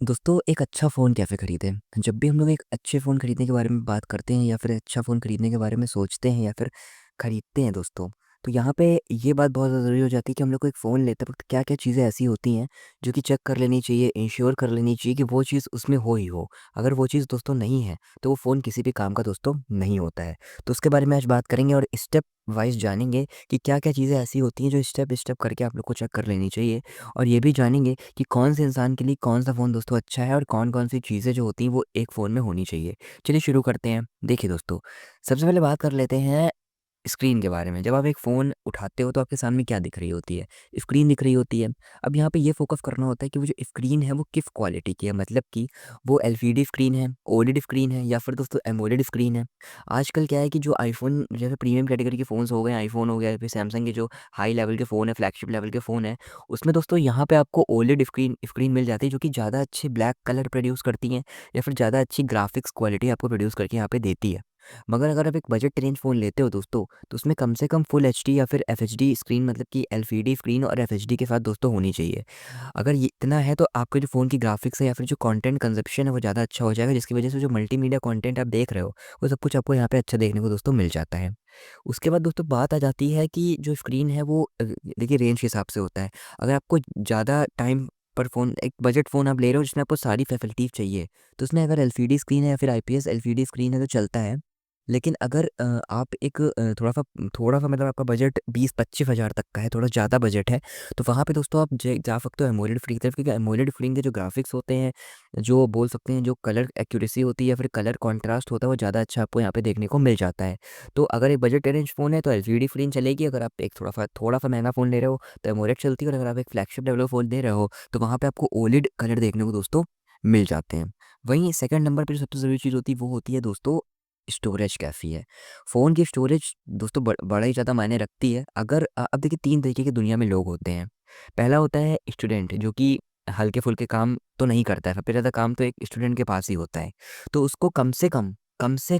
दोस्तों एक अच्छा फ़ोन कैसे खरीदें? जब भी हम लोग एक अच्छे फ़ोन खरीदने के बारे में बात करते हैं या फिर अच्छा फ़ोन खरीदने के बारे में सोचते हैं या फिर खरीदते हैं दोस्तों, तो यहाँ पे ये बात बहुत ज़्यादा ज़रूरी हो जाती है कि हम लोग को एक फ़ोन लेते वक़्त क्या-क्या चीज़ें ऐसी होती हैं जो कि चेक कर लेनी चाहिए, इंश्योर कर लेनी चाहिए कि वो चीज़ उसमें हो ही हो। अगर वो चीज़ दोस्तों नहीं है, तो वो फ़ोन किसी भी काम का दोस्तों नहीं होता है। तो उसके बारे में आज बात करेंगे और स्टेप वाइज़ जानेंगे कि क्या-क्या चीज़ें ऐसी होती हैं जो स्टेप करके आप लोग को चेक कर लेनी चाहिए। और ये भी जानेंगे कि कौन से इंसान के लिए कौन-सा फ़ोन दोस्तों अच्छा है और कौन-कौन सी चीज़ें जो होती हैं वो एक फ़ोन में होनी चाहिए। चलिए शुरू करते हैं। देखिए दोस्तों, सबसे पहले बात कर लेते हैं स्क्रीन के बारे में। जब आप एक फ़ोन उठाते हो तो आपके सामने क्या दिख रही होती है? स्क्रीन दिख रही होती है। अब यहाँ पे ये फ़ोकस करना होता है कि वो जो स्क्रीन है वो किस क्वालिटी की है, मतलब कि वो एलसीडी स्क्रीन है, ओलेड स्क्रीन है या फिर दोस्तों एमोलेड स्क्रीन है। आजकल क्या है कि जो आईफ़ोन जैसे प्रीमियम कैटेगरी के फ़ोन्स हो गए, आईफ़ोन हो गया, फिर सैमसंग के जो हाई लेवल के फ़ोन है, फ्लैगशिप लेवल के फ़ोन है, उसमें दोस्तों यहाँ पे आपको ओलेड स्क्रीन स्क्रीन मिल जाती है जो कि ज़्यादा अच्छे ब्लैक कलर प्रोड्यूस करती हैं या फिर ज़्यादा अच्छी ग्राफ़िक्स क्वालिटी आपको प्रोड्यूस करके यहाँ पे देती है। मगर अगर आप एक बजट रेंज फ़ोन लेते हो दोस्तों, तो उसमें कम से कम फुल एचडी या फिर एफएचडी स्क्रीन, मतलब कि एलसीडी स्क्रीन और एफएचडी के साथ दोस्तों होनी चाहिए। अगर ये इतना है तो आपके जो फ़ोन की ग्राफ़िक्स है या फिर जो कंटेंट कंज़प्शन है वो ज़्यादा अच्छा हो जाएगा, जिसकी वज़ह से जो मल्टीमीडिया कंटेंट आप देख रहे हो, वो सब कुछ आपको यहाँ पे अच्छा देखने को दोस्तों मिल जाता है। उसके बाद दोस्तों बात आ जाती है कि जो स्क्रीन है वो देखिए रेंज के हिसाब से होता है। अगर आपको ज़्यादा टाइम पर फ़ोन, एक बजट फ़ोन आप ले रहे हो जिसमें आपको सारी फैसिलिटीज़ चाहिए, तो उसमें अगर एलसीडी स्क्रीन है या फिर आईपीएस एलसीडी स्क्रीन है तो चलता है। लेकिन अगर आप एक थोड़ा-सा मतलब आपका बजट 20-25 हज़ार तक का है, थोड़ा ज़्यादा बजट है, तो वहाँ पे दोस्तों आप जे जा सकते हो एमोलेड स्क्रीन की तरफ, क्योंकि एमोलेड स्क्रीन के जो ग्राफ़िक्स होते हैं, जो बोल सकते हैं जो कलर एक्यूरेसी होती है या फिर कलर कॉन्ट्रास्ट होता है, वो ज़्यादा अच्छा आपको यहाँ पे देखने को मिल जाता है। तो अगर एक बजट रेंज फ़ोन है तो एलसीडी स्क्रीन चलेगी, अगर आप एक थोड़ा-सा महँगा फ़ोन ले रहे हो तो एमोलेड चलती है, और अगर आप एक फ्लैगशिप लेवल का फ़ोन ले रहे हो, तो वहाँ पे आपको ओलेड कलर देखने को दोस्तों मिल जाते हैं। वहीं सेकंड नंबर पे जो सबसे ज़रूरी चीज़ होती है, वो होती है दोस्तों स्टोरेज कैसी है। फ़ोन की स्टोरेज दोस्तों बड़ा ही ज़्यादा मायने रखती है। अगर अब देखिए 3 तरीके की दुनिया में लोग होते हैं। पहला होता है स्टूडेंट, जो कि हल्के-फुल्के काम तो नहीं करता है, सबसे ज़्यादा काम तो एक स्टूडेंट के पास ही होता है। तो उसको कम से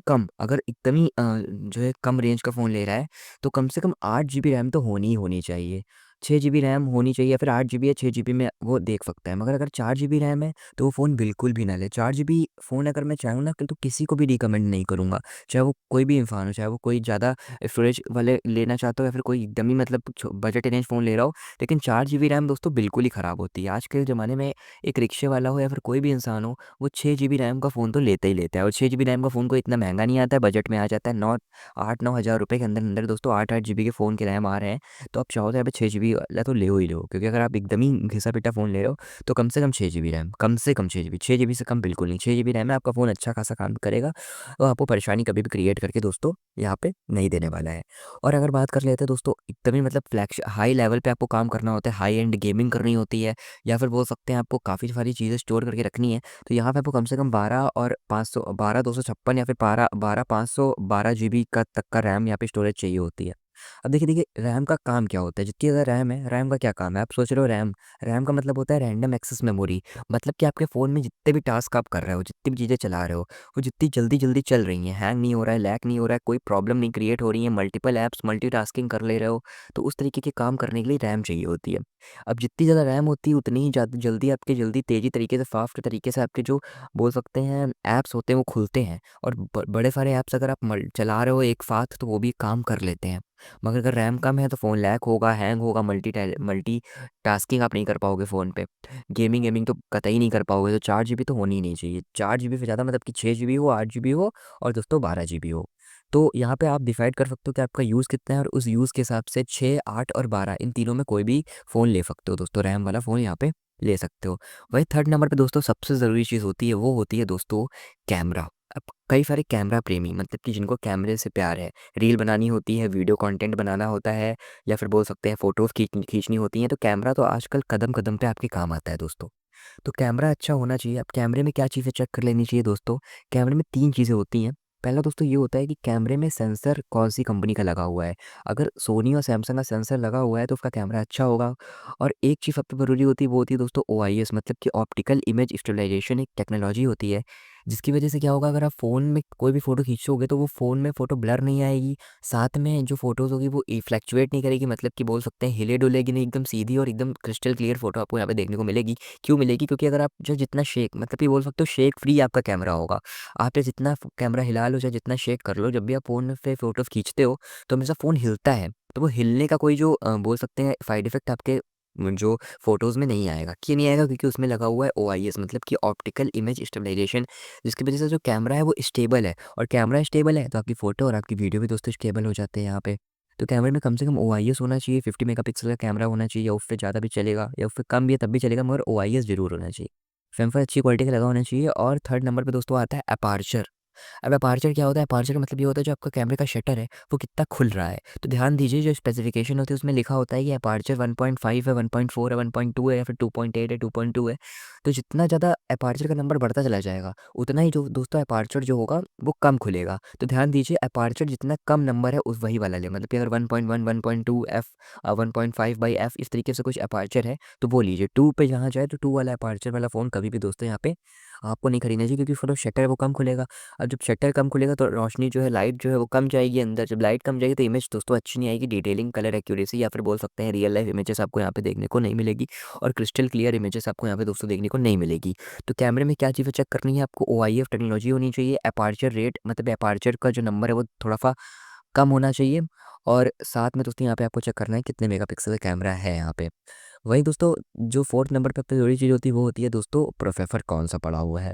कम अगर एकदम ही जो है कम रेंज का फ़ोन ले रहा है, तो कम से कम 8 जीबी रैम तो होनी ही होनी चाहिए। 6 जीबी रैम होनी चाहिए या फिर 8 जीबी या 6 जीबी में वो देख सकता है। मगर अगर 4 जीबी रैम है, तो वो फ़ोन बिल्कुल भी ना ले। 4 जीबी फ़ोन अगर मैं चाहूँ ना तो किसी को भी रिकमेंड नहीं करूँगा। चाहे वो कोई भी इंसान हो, चाहे वो कोई ज़्यादा स्टोरेज वाले लेना चाहता हो या फिर कोई एकदम ही मतलब बजट रेंज फ़ोन ले रहा हो, लेकिन 4 जीबी रैम दोस्तों बिल्कुल ही ख़राब होती है। आज के ज़माने में एक रिक्शे वाला हो या फिर कोई भी इंसान हो, वो 6 जीबी रैम का फ़ोन तो लेता ही लेता है, और 6 जीबी रैम का फ़ोन कोई इतना महँगा नहीं आता है, बजट में आ जाता है। 8-9 हज़ार रुपए के अंदर दोस्तों 8-8 जीबी के फ़ोन के रैम आ रहे हैं, तो आप चाहो तो यहाँ पे 6 जीबी वाला तो ले ही लो, क्योंकि अगर आप एकदम ही घिसा-पिटा फ़ोन ले रहे हो, तो कम से कम 6 जीबी रैम, कम से कम 6 जीबी, 6 जीबी से कम बिल्कुल नहीं। 6 जीबी रैम है, आपका फ़ोन अच्छा खासा काम करेगा, और आपको परेशानी कभी भी क्रिएट करके दोस्तों यहाँ पे नहीं देने वाला है। और अगर बात कर लेते हैं दोस्तों एकदम ही मतलब हाई लेवल पे आपको काम करना होता है, हाई एंड गेमिंग करनी होती है, या फिर बोल सकते हैं आपको काफ़ी सारी चीज़ें स्टोर करके रखनी है, तो यहाँ पे आपको कम से कम 12 और 500 12 256 या फिर 12 512 जीबी का तक का रैम यहाँ पे स्टोरेज चाहिए होती है। अब देखिए रैम का काम क्या होता है? जितनी ज़्यादा रैम है, रैम का क्या काम है? आप सोच रहे हो रैम, रैम का मतलब होता है रैंडम एक्सेस मेमोरी। मतलब कि आपके फ़ोन में जितने भी टास्क आप कर रहे हो, जितनी भी चीज़ें चला रहे हो, वो जितनी जल्दी-जल्दी चल रही हैं, हैंग नहीं हो रहा है, लैग नहीं हो रहा है, कोई प्रॉब्लम नहीं क्रिएट हो रही है, मल्टीपल ऐप्स मल्टीटास्किंग कर ले रहे हो, तो उस तरीके के काम करने के लिए रैम चाहिए होती है। अब जितनी ज़्यादा रैम होती है, उतनी ही ज़्यादा जल्दी आपके जल्दी तेज़ी तरीके से, फ़ास्ट तरीके से आपके जो बोल सकते हैं ऐप्स होते हैं, वो खुलते हैं, और बड़े सारे ऐप्स अगर आप चला रहे हो एक साथ, तो वो भी काम कर लेते हैं। मगर अगर रैम कम है तो फ़ोन लैग होगा, हैंग होगा, मल्टीटास्किंग आप नहीं कर पाओगे फ़ोन पे। गेमिंग-वेमिंग तो कतई नहीं कर पाओगे, तो 4 जीबी तो होनी ही नहीं चाहिए। 4 जीबी से ज़्यादा मतलब कि 6 जीबी हो, 8 जीबी हो, और दोस्तों 12 जीबी हो। तो यहाँ पे आप डिसाइड कर सकते हो कि आपका यूज़ कितना है, और उस यूज़ के हिसाब से 6, 8 और 12 इन तीनों में कोई भी फ़ोन ले सकते हो दोस्तों, रैम वाला फ़ोन यहाँ पे ले सकते हो। वहीं थर्ड नंबर पे दोस्तों सबसे ज़रूरी चीज़ होती है, वो होती है दोस्तों कैमरा। अब कई सारे कैमरा प्रेमी, मतलब कि जिनको कैमरे से प्यार है, रील बनानी होती है, वीडियो कंटेंट बनाना होता है, या फिर बोल सकते हैं फ़ोटोज़ खींचनी होती हैं, तो कैमरा तो आजकल कदम-कदम पे आपके काम आता है दोस्तों। तो कैमरा अच्छा होना चाहिए। अब कैमरे में क्या चीज़ें चेक कर लेनी चाहिए दोस्तों? कैमरे में 3 चीज़ें होती हैं। पहला दोस्तों ये होता है कि कैमरे में सेंसर कौन-सी कंपनी का लगा हुआ है। अगर सोनी और सैमसंग का सेंसर लगा हुआ है तो उसका कैमरा अच्छा होगा। और एक चीज़ सबसे ज़रूरी होती है, वो होती है दोस्तों ओआईएस, मतलब कि ऑप्टिकल इमेज स्टेबलाइजेशन, एक टेक्नोलॉजी होती है जिसकी वजह से क्या होगा, अगर आप फ़ोन में कोई भी फ़ोटो खींचोगे तो वो फ़ोन में फ़ोटो ब्लर नहीं आएगी, साथ में जो फ़ोटोज़ होगी वो फ्लैक्चुएट नहीं करेगी, मतलब कि बोल सकते हैं हिले डुलेगी नहीं, एकदम सीधी और एकदम क्रिस्टल क्लियर फ़ोटो आपको यहाँ पे देखने को मिलेगी। क्यों मिलेगी? क्योंकि अगर आप जो जितना शेक, मतलब कि बोल सकते हो शेक फ्री आपका कैमरा होगा। आप चाहे जितना कैमरा हिला लो, चाहे जितना शेक कर लो, जब भी आप फ़ोन पे फ़ोटोज़ खींचते हो तो हमेशा फ़ोन हिलता है। तो वो हिलने का कोई जो बोल सकते हैं साइड इफ़ेक्ट आपके जो फ़ोटोज़ में नहीं आएगा। क्यों नहीं आएगा? क्योंकि उसमें लगा हुआ है ओआईएस, मतलब कि ऑप्टिकल इमेज स्टेबलाइजेशन, जिसकी वजह से जो कैमरा है वो स्टेबल है, और कैमरा स्टेबल है तो आपकी फ़ोटो और आपकी वीडियो भी दोस्तों स्टेबल हो जाते हैं यहाँ पे। तो कैमरे में कम से कम ओआईएस होना चाहिए, 50 मेगापिक्सल का कैमरा होना चाहिए, या उससे ज़्यादा भी चलेगा या उससे कम भी है तब भी चलेगा, मगर ओआईएस ज़रूर होना चाहिए। सेंसर अच्छी क्वालिटी का लगा होना चाहिए। और थर्ड नंबर पे दोस्तों आता है अपर्चर। अब अपर्चर क्या होता है? अपर्चर का मतलब ये होता है जो आपका कैमरे का शटर है वो कितना खुल रहा है। तो ध्यान दीजिए, जो स्पेसिफिकेशन होती है उसमें लिखा होता है कि अपर्चर 1.5 है, 1.4 है, 1.2 है, या फिर 2.8 है, 2.2 है। तो जितना ज़्यादा अपर्चर का नंबर बढ़ता चला जाएगा, उतना ही जो दोस्तों अपर्चर जो होगा वो कम खुलेगा। तो ध्यान दीजिए, अपर्चर जितना कम नंबर है उस वही वाला ले, मतलब कि अगर 1.1, 1.2 एफ, 1.5 बाई एफ, इस तरीके से कुछ अपर्चर है तो वो लीजिए। 2 पे जहाँ जाए तो 2 वाला अपर्चर वाला फ़ोन कभी भी दोस्तों यहाँ पे आपको नहीं खरीदना चाहिए, क्योंकि उसका जो शटर है वो कम खुलेगा। अब जब शटर कम खुलेगा तो रोशनी जो है, लाइट जो है वो कम जाएगी अंदर। जब लाइट कम जाएगी तो इमेज दोस्तों अच्छी नहीं आएगी, डिटेलिंग, कलर एक्यूरेसी, या फिर बोल सकते हैं रियल लाइफ इमेजेस आपको यहाँ पे देखने को नहीं मिलेगी, और क्रिस्टल क्लियर इमेजेस आपको यहाँ पे दोस्तों देखने को नहीं मिलेगी। तो कैमरे में क्या चीज़ें चेक करनी है आपको? ओआईएफ टेक्नोलॉजी होनी चाहिए, अपर्चर रेट, मतलब अपर्चर का जो नंबर है वो थोड़ा सा कम होना चाहिए, और साथ में दोस्तों यहाँ पे आपको चेक करना है कितने मेगापिक्सल का कैमरा है यहाँ पे। वहीं दोस्तों, जो फोर्थ नंबर पे आपको जरूरी चीज़ होती है वो होती है दोस्तों प्रोसेसर कौन सा पड़ा हुआ है।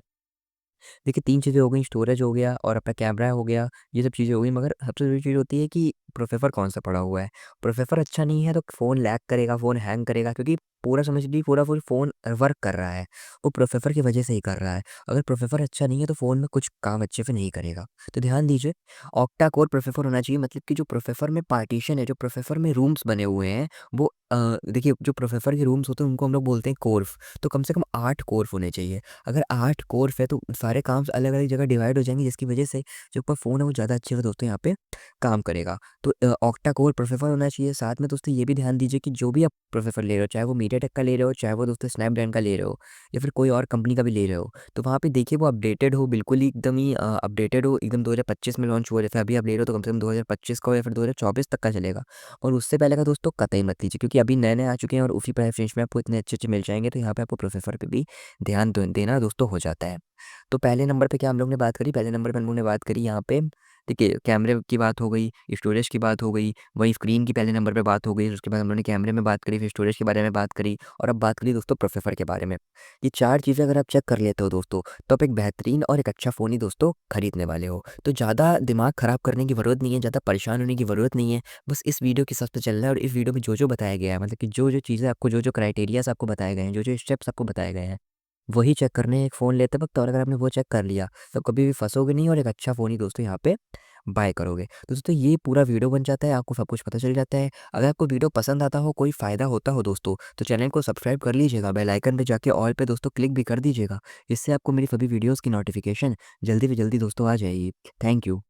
देखिए 3 चीज़ें हो गई, स्टोरेज हो गया और आपका कैमरा हो गया, ये सब चीज़ें हो गई, मगर सबसे ज़रूरी चीज़ होती है कि प्रोसेसर कौन-सा पड़ा हुआ है। प्रोसेसर अच्छा नहीं है तो फ़ोन लैग करेगा, फ़ोन हैंग करेगा, क्योंकि पूरा समझ लीजिए पूरा फुल फ़ोन वर्क कर रहा है, वो प्रोसेसर की वजह से ही कर रहा है। अगर प्रोसेसर अच्छा नहीं है तो फ़ोन में कुछ काम अच्छे से नहीं करेगा। तो ध्यान दीजिए, ऑक्टा कोर प्रोसेसर होना चाहिए, मतलब कि जो प्रोसेसर में पार्टीशन है, जो प्रोसेसर में रूम्स बने हुए हैं, वो देखिए जो प्रोसेसर के रूम्स होते हैं उनको हम लोग बोलते हैं कोर्स, तो कम से कम 8 कोर्स होने चाहिए। अगर 8 कोर्स है तो सारे काम अलग-अलग जगह डिवाइड हो जाएँगे, जिसकी वजह से जो आपका फ़ोन है वो ज़्यादा अच्छे से दोस्तों यहाँ पे काम करेगा। तो ऑक्टा कोर प्रोसेसर होना चाहिए। साथ में दोस्तों ये भी ध्यान दीजिए कि जो भी आप प्रोसेसर ले रहे हो, चाहे वो मीडियाटेक का ले रहे हो, चाहे वो दोस्तों स्नैपड्रैगन का ले रहे हो, या फिर कोई और कंपनी का भी ले रहे हो, तो वहाँ पे देखिए वो अपडेटेड हो, बिल्कुल ही एकदम ही अपडेटेड हो, एकदम 2025 में लॉन्च हुआ। जैसे अभी आप ले रहे हो तो कम से कम 2025 का हो या फिर 2024 तक का चलेगा। और उससे पहले का दोस्तों कतई मत लीजिए, क्योंकि अभी नए-नए आ चुके हैं और उसी प्राइस रेंज में आपको इतने अच्छे-अच्छे मिल जाएँगे, तो यहाँ पे आपको प्रोसेसर पे भी ध्यान देना दोस्तों हो जाता है। तो पहले नंबर पे क्या हम लोग ने बात करी? पहले नंबर पे हम लोग ने बात करी यहाँ पे, देखिए कैमरे की बात हो गई, स्टोरेज की बात हो गई, वहीं स्क्रीन की पहले नंबर पे बात हो गई, उसके बाद हम लोगों ने कैमरे में बात करी, फिर स्टोरेज के बारे में बात करी, और अब बात करी दोस्तों प्रोसेसर के बारे में। ये 4 चीज़ें अगर आप चेक कर लेते हो दोस्तों, तो आप एक बेहतरीन और एक अच्छा फ़ोन ही दोस्तों खरीदने वाले हो। तो ज़्यादा दिमाग ख़राब करने की ज़रूरत नहीं है, ज़्यादा परेशान होने की ज़रूरत नहीं है। बस इस वीडियो के हिसाब से चलना है, और इस वीडियो में जो-जो बताया गया है, मतलब कि जो-जो चीज़ें आपको, जो-जो क्राइटेरियाज़ आपको बताए गए हैं, जो-जो स्टेप्स आपको बताए गए हैं, वही चेक करने हैं एक फ़ोन लेते वक़्त। और अगर आपने वो चेक कर लिया तो कभी भी फँसोगे नहीं, और एक अच्छा फ़ोन ही दोस्तों यहाँ पे बाय करोगे। तो दोस्तों ये पूरा वीडियो बन जाता है, आपको सब कुछ पता चल जाता है। अगर आपको वीडियो पसंद आता हो, कोई फ़ायदा होता हो दोस्तों, तो चैनल को सब्सक्राइब कर लीजिएगा, बेल आइकन पे जाके ऑल पे दोस्तों क्लिक भी कर दीजिएगा। इससे आपको मेरी सभी वीडियोज़ की नोटिफ़िकेशन जल्दी से जल्दी दोस्तों आ जाएगी। Thank you.